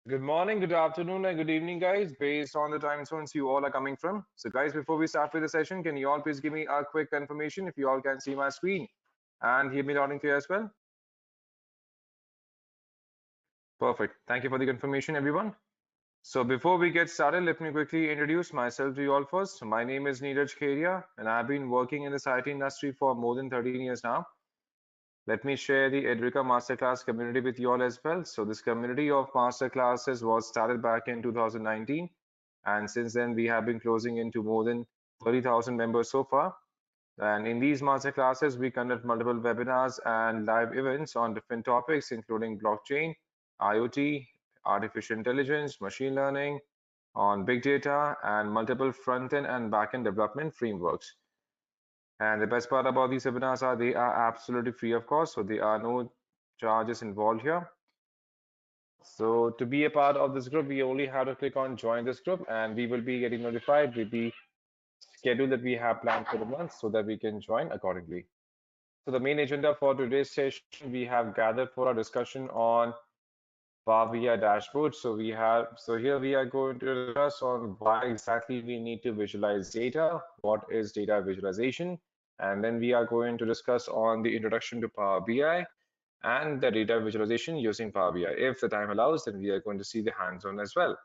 Good morning, good afternoon, and good evening, guys, based on the time zones you all are coming from. So, guys, before we start with the session, can you all please give me a quick confirmation if you all can see my screen and hear me loud and clear as well? Perfect. Thank you for the confirmation, everyone. So, before we get started, let me quickly introduce myself to you all first. My name is 𝐑𝐤𝐿, and I've been working in this IT industry for more than 13 years now. Let me share the Edureka Masterclass community with you all as well. So this community of masterclasses was started back in 2019, and since then we have been closing into more than 30,000 members so far. And in these masterclasses, we conduct multiple webinars and live events on different topics, including blockchain, IoT, artificial intelligence, machine learning, on big data, and multiple front-end and back-end development frameworks. And the best part about these webinars are they are absolutely free of cost, so there are no charges involved here. So to be a part of this group, we only have to click on join this group, and we will be getting notified with the schedule that we have planned for the month so that we can join accordingly. So the main agenda for today's session, we have gathered for our discussion on Power BI dashboard. So here we are going to discuss on why exactly we need to visualize data, what is data visualization, and then we are going to discuss on the introduction to Power BI and the data visualization using Power BI. If the time allows, then we are going to see the hands-on as well.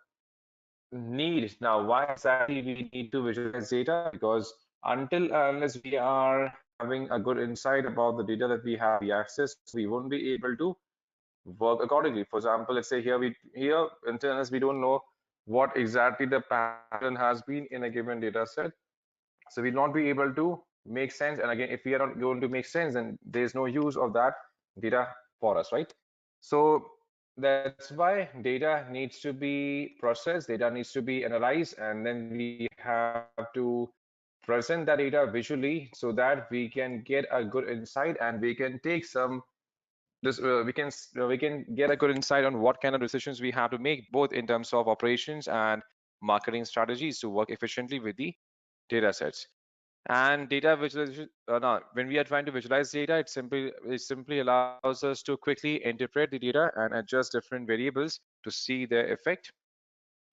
Need. Now, why exactly we need to visualize data? Because until unless we are having a good insight about the data that we have the access, we won't be able to work accordingly. For example, let's say here until unless we don't know what exactly the pattern has been in a given data set, so we'll not be able to make sense. And again, if we are not going to make sense, then there's no use of that data for us, right? So that's why data needs to be processed, data needs to be analyzed, and then we have to present that data visually so that we can get a good insight and we can take some we can get a good insight on what kind of decisions we have to make both in terms of operations and marketing strategies to work efficiently with the data sets. And data visualization, no, when we are trying to visualize data, it simply allows us to quickly interpret the data and adjust different variables to see their effect.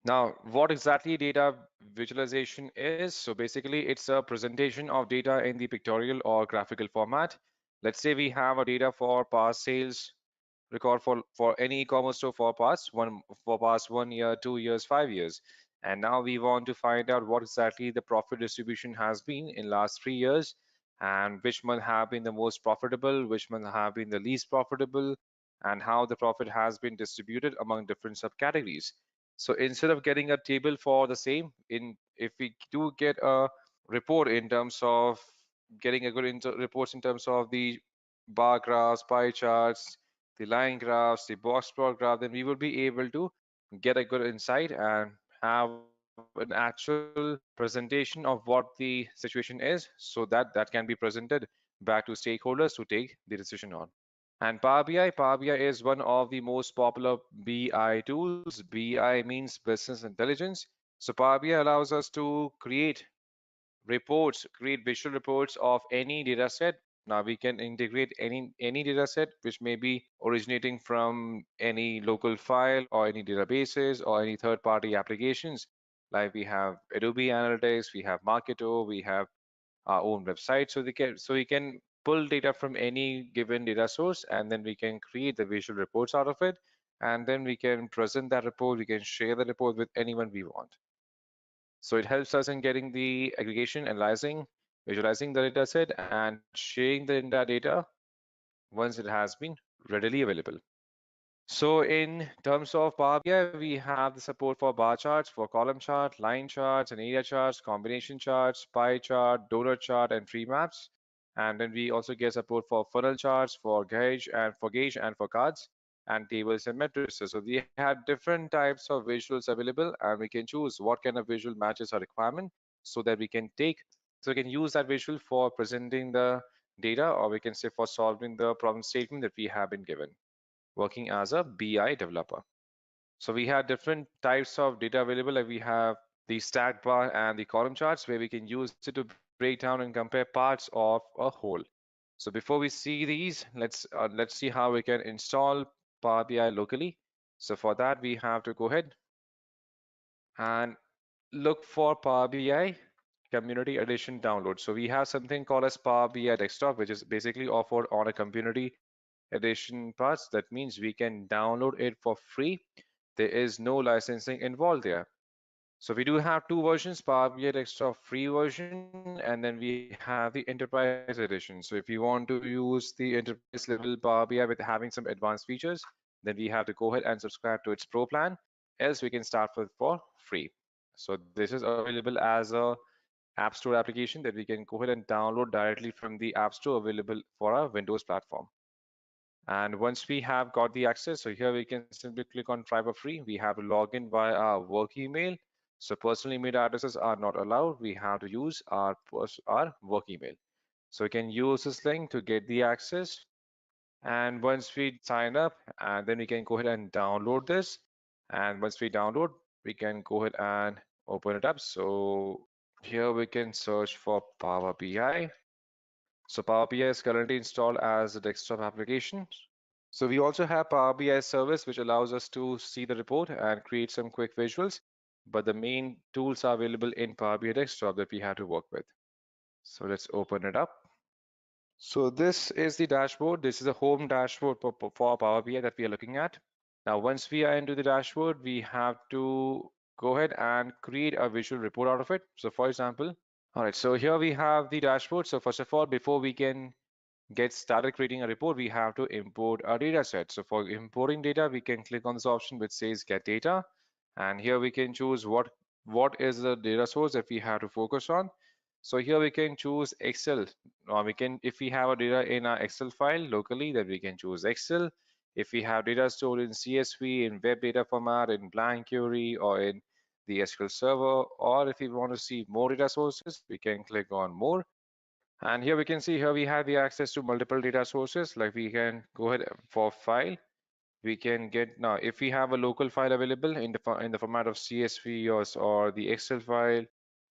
Now, what exactly data visualization is? So basically, it's a presentation of data in the pictorial or graphical format. Let's say we have a data for past sales record for any e-commerce store for past 1 year, 2 years, 5 years. And now we want to find out what exactly the profit distribution has been in last 3 years, and which month have been the most profitable, which month have been the least profitable, and how the profit has been distributed among different subcategories. So instead of getting a table for the same, if we do get a report in terms of getting a good reports in terms of the bar graphs, pie charts, the line graphs, the box plot graph, then we will be able to get a good insight and have an actual presentation of what the situation is so that that can be presented back to stakeholders to take the decision on. And Power BI is one of the most popular BI tools. BI means business intelligence. So Power BI allows us to create visual reports of any data set. Now we can integrate any data set which may be originating from any local file or any databases or any third-party applications. Like we have Adobe Analytics, we have Marketo, we have our own website. So we can pull data from any given data source, and then we can create the visual reports out of it. And then we can present that report, we can share the report with anyone we want. So it helps us in getting the aggregation, analyzing, visualizing the data set, and sharing the entire data once it has been readily available. So in terms of Power BI, we have the support for bar charts, for column chart, line charts, and area charts, combination charts, pie chart, donut chart, and tree maps. And then we also get support for funnel charts, for gauge and for cards, and tables and matrices. So we have different types of visuals available, and we can choose what kind of visual matches our requirement so that we can use that visual for presenting the data, or we can say for solving the problem statement that we have been given working as a BI developer. So we have different types of data available. Like we have the stack bar and the column charts where we can use it to break down and compare parts of a whole. So before we see these, let's see how we can install Power BI locally. So for that, we have to go ahead and look for Power BI Community Edition download. So we have something called as Power BI Desktop, which is basically offered on a Community Edition parts. That means we can download it for free. There is no licensing involved there. So we do have two versions, Power BI Desktop free version, and then we have the Enterprise Edition. So if you want to use the Enterprise level Power BI with having some advanced features, then we have to go ahead and subscribe to its Pro plan, else we can start with for free. So this is available as a App Store application that we can go ahead and download directly from the App Store available for our Windows platform. And once we have got the access, so here we can simply click on try for free. We have to log in via our work email. So personal email addresses are not allowed. We have to use our work email. So we can use this link to get the access. And once we sign up, and then we can go ahead and download this. And once we download, we can go ahead and open it up. So here we can search for Power BI. So Power BI is currently installed as a desktop application. So we also have Power BI service, which allows us to see the report and create some quick visuals. But the main tools are available in Power BI desktop that we have to work with. So let's open it up. So this is the dashboard. This is a home dashboard for Power BI that we are looking at. Now, once we are into the dashboard, we have to go ahead and create a visual report out of it. So for example, all right, so here we have the dashboard. So first of all, before we can get started creating a report, we have to import a data set. So for importing data, we can click on this option which says get data. And here we can choose what is the data source that we have to focus on. So here we can choose Excel. Or we can, if we have a data in our Excel file locally, then we can choose Excel. If we have data stored in CSV, in web data format, in blank query, or in the SQL Server, or if we want to see more data sources, we can click on more. And here we can see here we have the access to multiple data sources. Like we can go ahead for file. We can get now if we have a local file available in the format of CSV or the Excel file,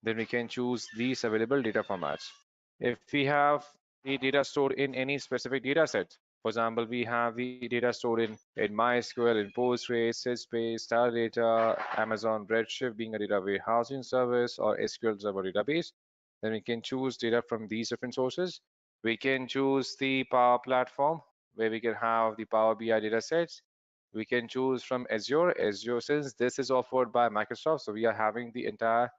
then we can choose these available data formats. If we have the data stored in any specific data set, for example, we have the data stored in MySQL, in Postgres, Sysbase, Teradata, Amazon Redshift being a data warehousing service, or SQL Server database, then we can choose data from these different sources. We can choose the Power Platform where we can have the Power BI data sets. We can choose from Azure since this is offered by Microsoft. So we are having the entire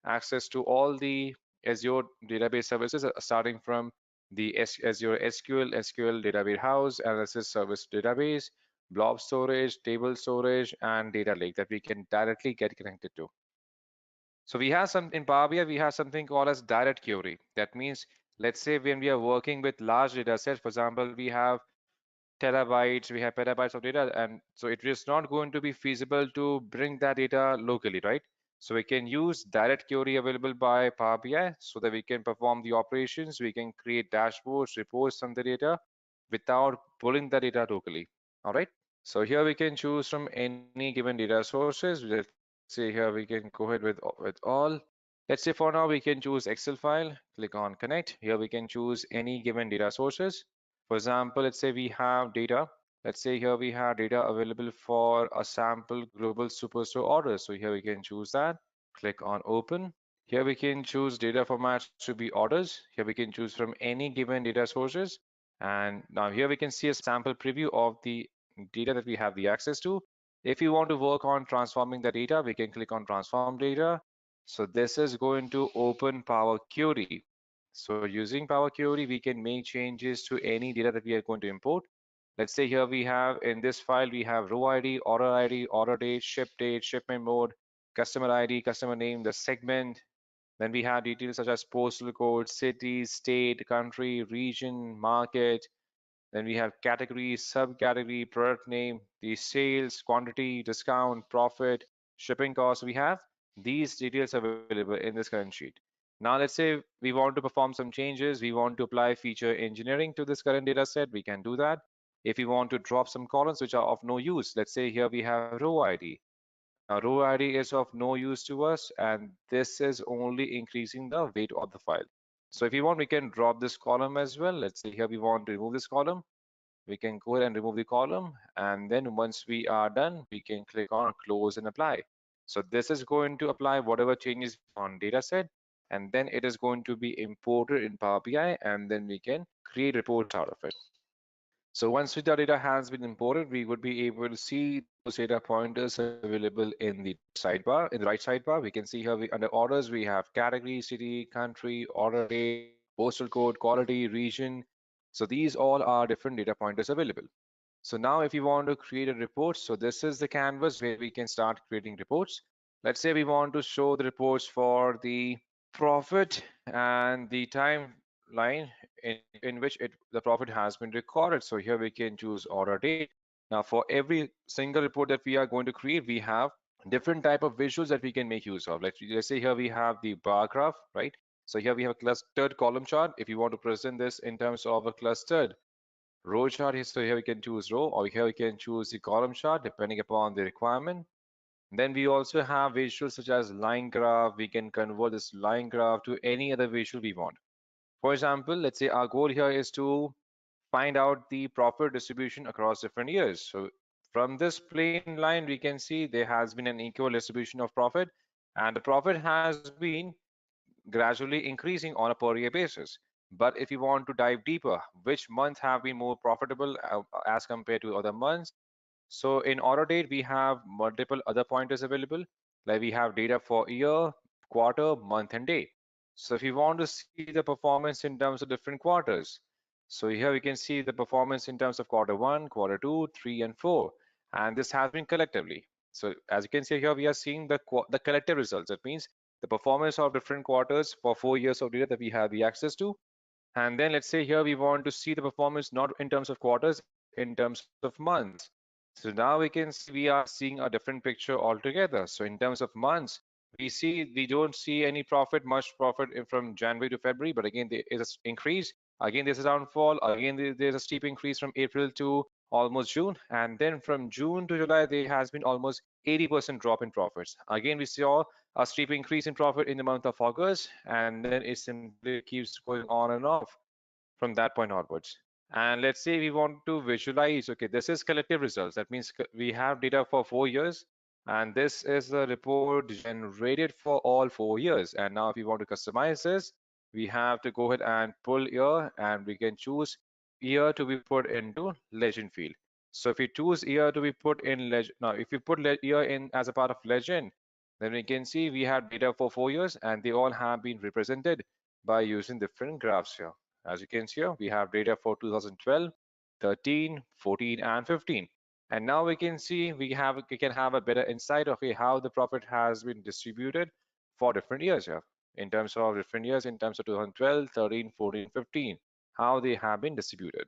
access to all the Azure database services, starting from the Azure SQL data warehouse, analysis service database, blob storage, table storage, and data lake that we can directly get connected to. So we have some in Power BI, we have something called as direct query. That means, let's say when we are working with large data sets, for example, we have terabytes, we have petabytes of data, and so it is not going to be feasible to bring that data locally, right? So we can use direct query available by Power BI so that we can perform the operations, we can create dashboards, reports from the data without pulling the data locally. All right. So here we can choose from any given data sources. Let's say here we can go ahead with all. Let's say for now we can choose Excel file, click on connect. Here we can choose any given data sources. For example, let's say we have data. Let's say here we have data available for a sample global superstore order. So here we can choose that. Click on open. Here we can choose data formats to be orders. Here we can choose from any given data sources. And now here we can see a sample preview of the data that we have the access to. If you want to work on transforming the data, we can click on transform data. So this is going to open Power Query. So using Power Query, we can make changes to any data that we are going to import. Let's say here we have in this file, we have row ID, order date, shipment mode, customer ID, customer name, the segment. Then we have details such as postal code, city, state, country, region, market. Then we have category, subcategory, product name, the sales, quantity, discount, profit, shipping cost. We have these details available in this current sheet. Now, let's say we want to perform some changes. We want to apply feature engineering to this current data set. We can do that. If we want to drop some columns which are of no use, let's say here we have row ID. Now, row ID is of no use to us, and this is only increasing the weight of the file. So if you want, we can drop this column as well. Let's say here we want to remove this column. we can go ahead and remove the column. And then once we are done, we can click on close and apply. So this is going to apply whatever changes on data set, and then it is going to be imported in Power BI, and then we can create reports out of it. So once the data has been imported, we would be able to see those data pointers available in the sidebar, in the right sidebar. We can see here under orders, we have category, city, country, order date, postal code, quality, region. So these all are different data pointers available. So now if you want to create a report, so this is the canvas where we can start creating reports. Let's say we want to show the reports for the profit and the timeline in which the profit has been recorded. So here we can choose order date. Now for every single report that we are going to create, we have different type of visuals that we can make use of. Let's say here we have the bar graph, right? So here we have a clustered column chart. If you want to present this in terms of a clustered row chart, so here we can choose row, or here we can choose the column chart depending upon the requirement. Then we also have visuals such as line graph. We can convert this line graph to any other visual we want. For example, let's say our goal here is to find out the profit distribution across different years. So from this plain line, we can see there has been an equal distribution of profit, and the profit has been gradually increasing on a per year basis. But if you want to dive deeper, which months have been more profitable as compared to other months? So in order date, we have multiple other pointers available. Like we have data for year, quarter, month, and day. So if you want to see the performance in terms of different quarters, so here we can see the performance in terms of quarter one, quarter two, three, and four. And this has been collectively. So as you can see here, we are seeing the collective results. That means the performance of different quarters for 4 years of data that we have the access to. And then let's say here we want to see the performance not in terms of quarters, in terms of months. So now we can see we are seeing a different picture altogether. So in terms of months, we don't see any profit, much profit from January to February, but again, there is an increase. Again, there's a downfall. Again, there's a steep increase from April to almost June. And then from June to July, there has been almost 80% drop in profits. Again, we saw a steep increase in profit in the month of August, and then it simply keeps going on and off from that point onwards. And let's say we want to visualize, okay, this is collective results. That means we have data for 4 years, and this is the report generated for all 4 years. And now if we want to customize this, we have to go ahead and pull year, and we can choose year to be put into legend field. So if we choose year to be put in legend, now if we put year in as a part of legend, then we can see we have data for 4 years, and they all have been represented by using different graphs here. As you can see here, we have data for 2012, 13, 14, and 15. And now we can see we can have a better insight of how the profit has been distributed for different years here. In terms of different years, in terms of 2012, 13, 14, 15, how they have been distributed.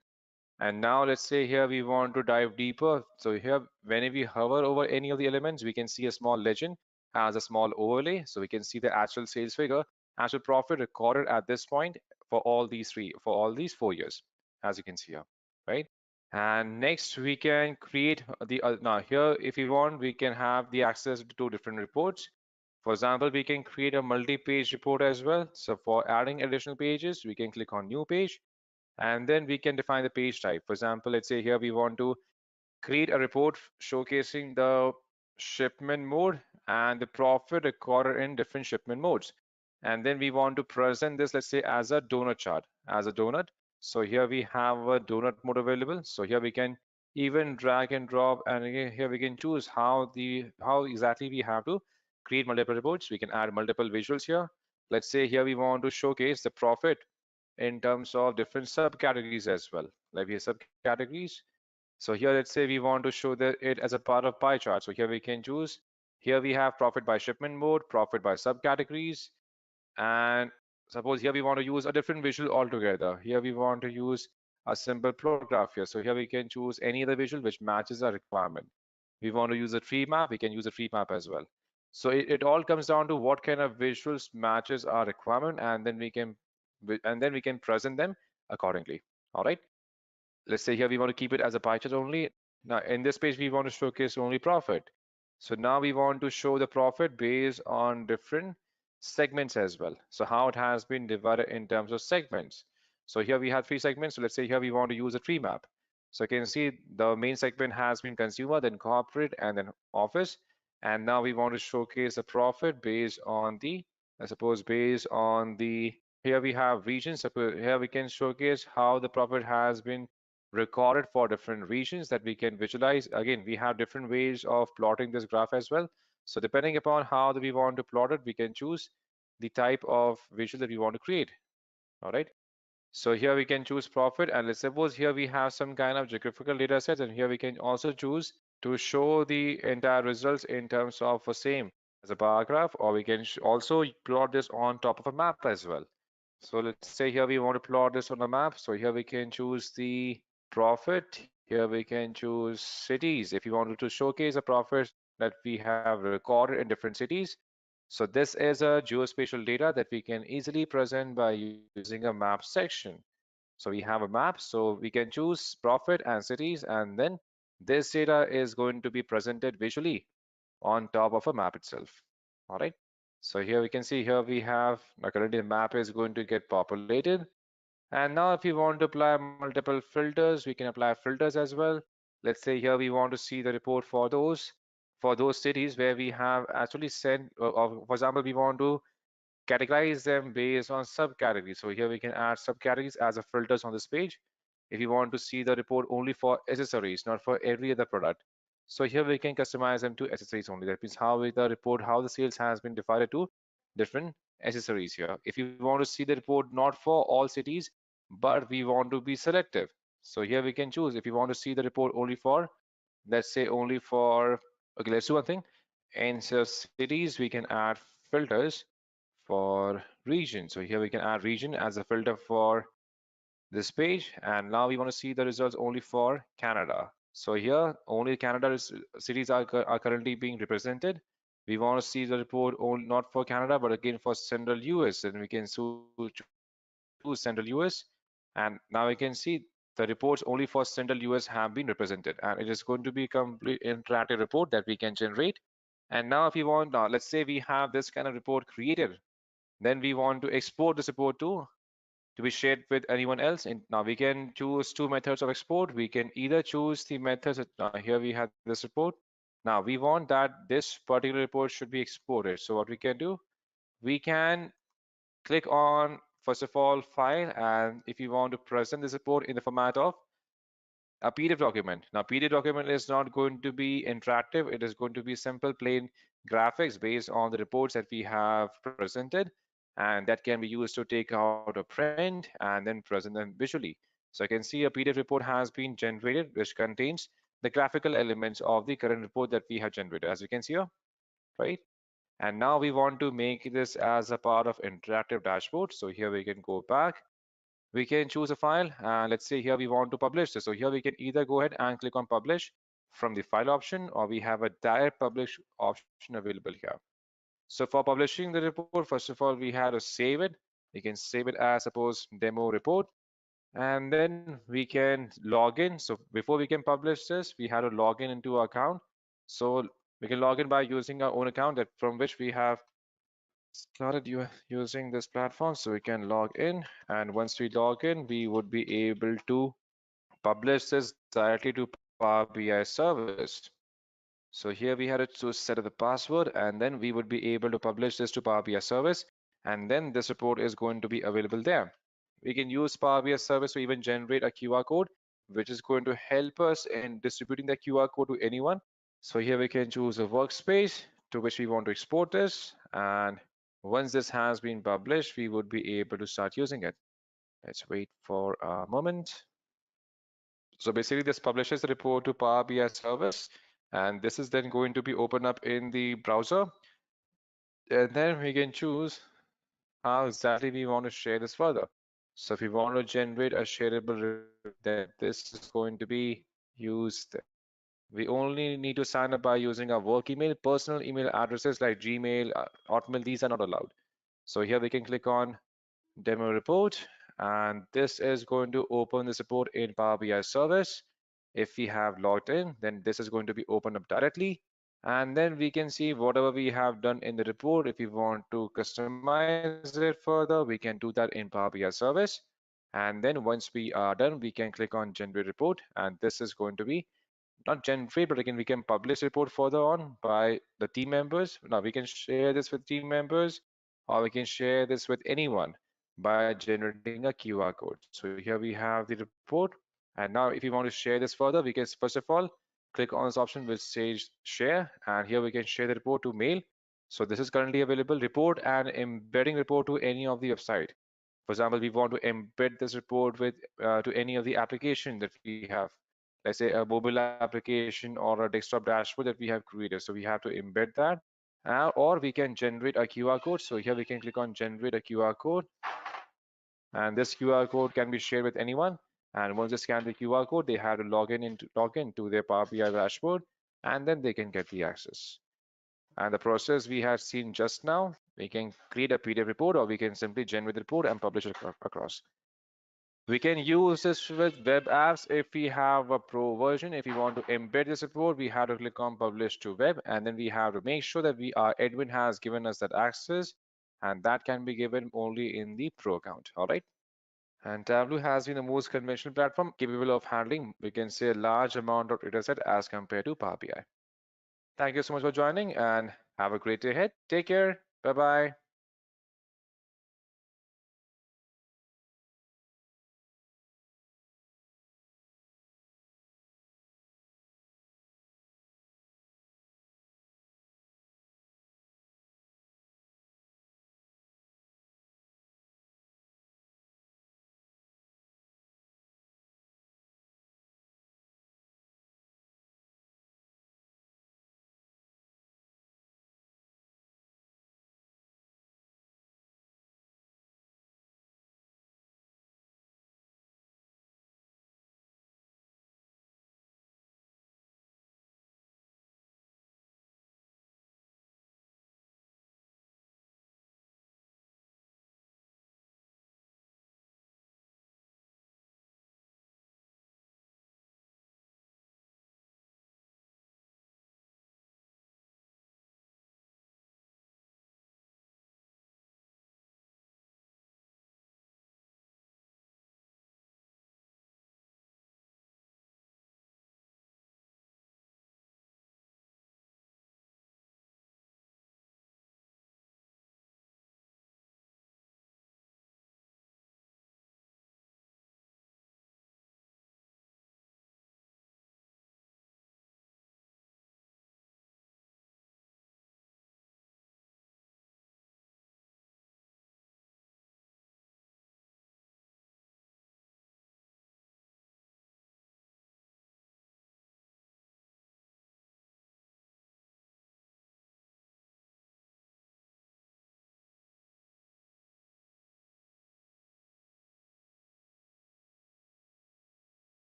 And now let's say here we want to dive deeper. So here, whenever we hover over any of the elements, we can see a small legend as a small overlay. So we can see the actual sales figure, actual profit recorded at this point for all these 4 years, as you can see here, right? And next we can create now here, if you want, we can have the access to two different reports. For example, we can create a multi-page report as well. So for adding additional pages, we can click on new page, and then we can define the page type. For example, let's say here we want to create a report showcasing the shipment mode and the profit recorded in different shipment modes. And then we want to present this, let's say, as a donut chart, as a donut. So here we have a donut mode available. So here we can even drag and drop, and again, here we can choose how exactly we have to create multiple reports. We can add multiple visuals here. Let's say here we want to showcase the profit in terms of different subcategories as well. Like we have subcategories. So here, let's say we want to show it as a part of pie chart. So here we can choose. Here we have profit by shipment mode, profit by subcategories, and suppose here we want to use a different visual altogether. Here we want to use a simple plot graph here. So here we can choose any other visual which matches our requirement. We want to use a tree map, we can use a tree map as well. So it all comes down to what kind of visuals matches our requirement, and then we can present them accordingly. All right. Let's say here we want to keep it as a pie chart only. Now in this page, we want to showcase only profit. So now we want to show the profit based on different segments as well. So how it has been divided in terms of segments. So here we have 3 segments. So let's say here we want to use a tree map. So you can see the main segment has been consumer, then corporate, and then office. And now we want to showcase the profit based on the, I suppose, based on the, here we have regions. Suppose here we can showcase how the profit has been recorded for different regions that we can visualize. Again, we have different ways of plotting this graph as well. So depending upon how we want to plot it, we can choose the type of visual that we want to create. All right. So here we can choose profit, and let's suppose here we have some kind of geographical data sets, and here we can also choose to show the entire results in terms of a same as a bar graph, or we can also plot this on top of a map as well. So let's say here we want to plot this on a map. So here we can choose the profit. Here we can choose cities. If you wanted to showcase a profit that we have recorded in different cities. So this is a geospatial data that we can easily present by using a map section. So we have a map, so we can choose profit and cities, and then this data is going to be presented visually on top of a map itself. All right. So here we can see here we have currently the map is going to get populated. And now if you want to apply multiple filters, we can apply filters as well. Let's say here we want to see the report for those cities where we have actually sent, for example, we want to categorize them based on subcategories. So here we can add subcategories as a filters on this page. If you want to see the report only for accessories, not for every other product. So here we can customize them to accessories only. That means how the report, how the sales has been divided to different accessories here. If you want to see the report not for all cities, but we want to be selective. So here we can choose if you want to see the report only for, let's say only for, okay, let's do one thing. In cities, we can add filters for region. So here we can add region as a filter for this page. And now we want to see the results only for Canada. So here only Canada cities are currently being represented. We want to see the report only not for Canada, but again for central US. And we can choose central US. And now we can see the reports only for central US have been represented. And it is going to be a complete interactive report that we can generate. And now if you want, now let's say we have this kind of report created, then we want to export this report to be shared with anyone else. And now we can choose two methods of export. We can either choose the methods. Here we have this report. Now we want that this particular report should be exported. So what we can do, we can click on first of all file, and if you want to present this report in the format of a PDF document. Now, PDF document is not going to be interactive. It is going to be simple, plain graphics based on the reports that we have presented, and that can be used to take out a print and then present them visually. So I can see a PDF report has been generated, which contains the graphical elements of the current report that we have generated, as you can see here, right? And now we want to make this as a part of interactive dashboard. So here we can go back, we can choose a file, and let's say here we want to publish this. So here we can either go ahead and click on publish from the file option, or we have a direct publish option available here. So for publishing the report, first of all, we have to save it. We can save it as suppose demo report, and then we can log in. So before we can publish this, we have to log in into our account. So we can log in by using our own account that from which we have started using this platform. So we can log in, and once we log in, we would be able to publish this directly to Power BI service. So here we had to set up the password, and then we would be able to publish this to Power BI service, and then this report is going to be available there. We can use Power BI service to even generate a QR code, which is going to help us in distributing the QR code to anyone. So here we can choose a workspace to which we want to export this, and once this has been published, we would be able to start using it. Let's wait for a moment. So basically this publishes the report to Power BI service, and this is then going to be opened up in the browser. And then we can choose how exactly we want to share this further. So if we want to generate a shareable report, then this is going to be used. We only need to sign up by using our work email. Personal email addresses like Gmail, Hotmail, these are not allowed. So here we can click on demo report, and this is going to open this report in Power BI service. If we have logged in, then this is going to be opened up directly, and then we can see whatever we have done in the report. If we want to customize it further, we can do that in Power BI service. And then once we are done, we can click on generate report, and this is going to be not generate, but again, we can publish report further on by the team members. Now we can share this with team members, or we can share this with anyone by generating a QR code. So here we have the report. And now if you want to share this further, we can first of all click on this option which says share, and here we can share the report to mail. So this is currently available, report and embedding report to any of the website. For example, we want to embed this report with to any of the application that we have. Let's say a mobile application or a desktop dashboard that we have created. So we have to embed that. Or we can generate a QR code. So here we can click on generate a QR code. And this QR code can be shared with anyone. And once they scan the QR code, they have to log into their Power BI dashboard, and then they can get the access. And the process we have seen just now, we can create a PDF report, or we can simply generate the report and publish it across. We can use this with web apps if we have a pro version. If we want to embed this report, we have to click on publish to web, and then we have to make sure that our admin has given us that access, and that can be given only in the pro account. All right. And Tableau has been the most conventional platform capable of handling, we can say, a large amount of data set as compared to Power BI. Thank you so much for joining, and have a great day ahead. Take care. Bye bye.